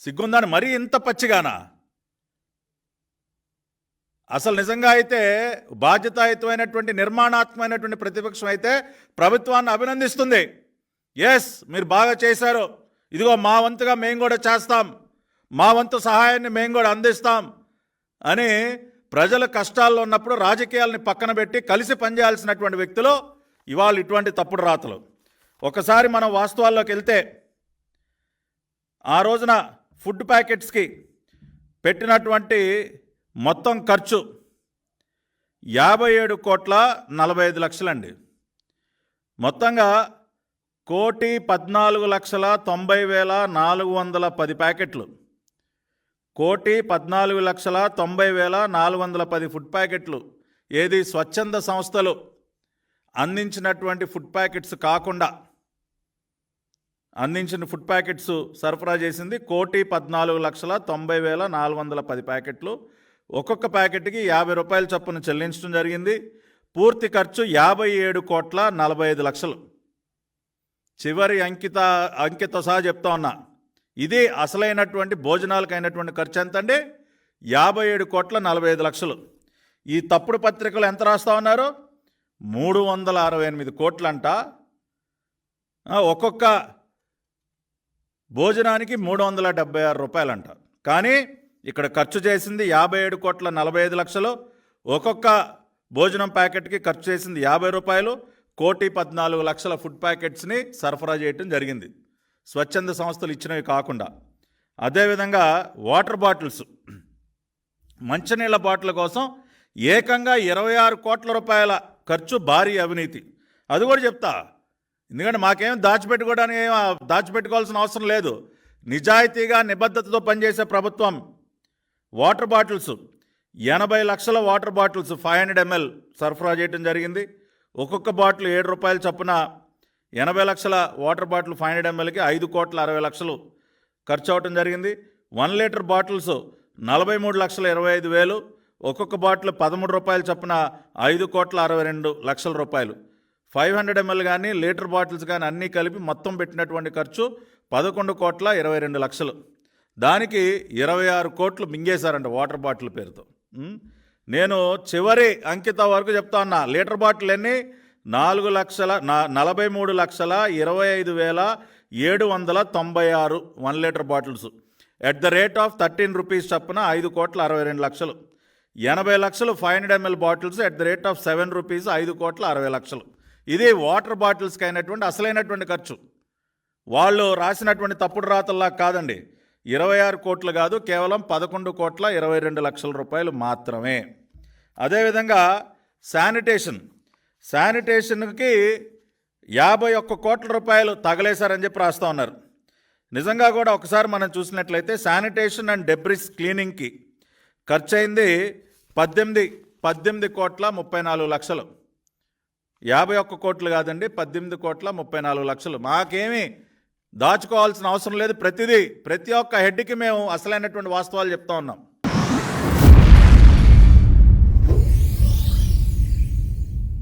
సిగ్గుందని మరీ ఇంత పచ్చిగానా? అసలు నిజంగా అయితే బాధ్యతాయుతమైనటువంటి నిర్మాణాత్మకమైనటువంటి ప్రతిపక్షం అయితే ప్రభుత్వాన్ని అభినందిస్తుంది. ఎస్, మీరు బాగా చేశారు, ఇదిగో మా వంతుగా మేము కూడా చేస్తాం, మా వంతు సహాయాన్ని మేము కూడా అందిస్తాం అని ప్రజల కష్టాల్లో ఉన్నప్పుడు రాజకీయాలని పక్కన పెట్టి కలిసి పనిచేయాల్సినటువంటి వ్యక్తులు ఇవాళ ఇటువంటి తప్పుడు రాతలు. ఒకసారి మనం వాస్తవాల్లోకి వెళ్తే ఆ రోజున ఫుడ్ ప్యాకెట్స్కి పెట్టినటువంటి మొత్తం ఖర్చు 57,45,00,000 మొత్తంగా 1,14,90,410 ప్యాకెట్లు, 1,14,90,410 ఫుడ్ ప్యాకెట్లు ఏది స్వచ్ఛంద సంస్థలు అందించినటువంటి ఫుడ్ ప్యాకెట్స్ కాకుండా అందించిన ఫుడ్ ప్యాకెట్స్ సరఫరా చేసింది 1,14,90,410 ప్యాకెట్లు. ఒక్కొక్క ప్యాకెట్కి 50 రూపాయల చొప్పున చెల్లించడం జరిగింది. పూర్తి ఖర్చు 57,40,00,000. చివరి అంకెతో సహా చెప్తా ఉన్నా, ఇది అసలైనటువంటి భోజనాలకు అయినటువంటి ఖర్చు ఎంత అండి? 57,45,00,000. ఈ తప్పుడు పత్రికలు ఎంత రాస్తా ఉన్నారు? 368 కోట్లంట. ఒక్కొక్క భోజనానికి 376 రూపాయలంట. కానీ ఇక్కడ ఖర్చు చేసింది 57,45,00,000. ఒక్కొక్క భోజనం ప్యాకెట్కి ఖర్చు చేసింది 50 రూపాయలు. 1,14,00,000 ఫుడ్ ప్యాకెట్స్ని సరఫరా చేయటం జరిగింది, స్వచ్ఛంద సంస్థలు ఇచ్చినవి కాకుండా. అదేవిధంగా వాటర్ బాటిల్స్, మంచినీళ్ళ బాటిల్ కోసం ఏకంగా 26 కోట్ల రూపాయల ఖర్చు, భారీ అవినీతి. అది కూడా చెప్తా, ఎందుకంటే మాకేం దాచిపెట్టుకోవాల్సిన అవసరం లేదు. నిజాయితీగా నిబద్ధతతో పనిచేసే ప్రభుత్వం. వాటర్ బాటిల్స్ 80 లక్షల వాటర్ బాటిల్స్ 500 ml సరఫరా చేయడం జరిగింది. ఒక్కొక్క బాటిల్ 7 రూపాయల చొప్పున 80 లక్షల వాటర్ బాటిల్ 500 mlకి 5,60,00,000 ఖర్చు అవటం జరిగింది. 1 లీటర్ బాటిల్స్ 43,25,000, ఒక్కొక్క బాటిల్ 13 రూపాయల చొప్పున 5,62,00,000 రూపాయలు. 500 ml కానీ లీటర్ బాటిల్స్ కానీ అన్నీ కలిపి మొత్తం పెట్టినటువంటి ఖర్చు 11,22,00,000. దానికి 26 కోట్లు మింగేశారంట వాటర్ బాటిల్ పేరుతో. నేను చివరి అంకిత వరకు చెప్తా ఉన్నా, లీటర్ బాటిల్ ఎన్ని? 43,25,796 1 litre bottles at the rate of 13 rupees చొప్పున 5,62,00,000. 80 లక్షలు 500 ml bottles at the rate of 7 rupees 5,60,00,000. ఇది వాటర్ బాటిల్స్కి అయినటువంటి అసలైనటువంటి ఖర్చు. వాళ్ళు రాసినటువంటి తప్పుడు రాతల్లా కాదండి. 26 కోట్లు కాదు, కేవలం 11,22,00,000 రూపాయలు మాత్రమే. అదేవిధంగా శానిటేషన్కి 51 కోట్ల రూపాయలు తగలేశారని చెప్పి రాస్తూ ఉన్నారు. నిజంగా కూడా ఒకసారి మనం చూసినట్లయితే శానిటేషన్ అండ్ డెబ్రిస్ క్లీనింగ్కి ఖర్చు అయింది 18,34,00,000. 51 కోట్లు కాదండి, 18,34,00,000. మాకేమీ దాచుకోవాల్సిన అవసరం లేదు. ప్రతి ఒక్క హెడ్కి మేము అసలైనటువంటి వాస్తవాలు చెప్తా ఉన్నాం.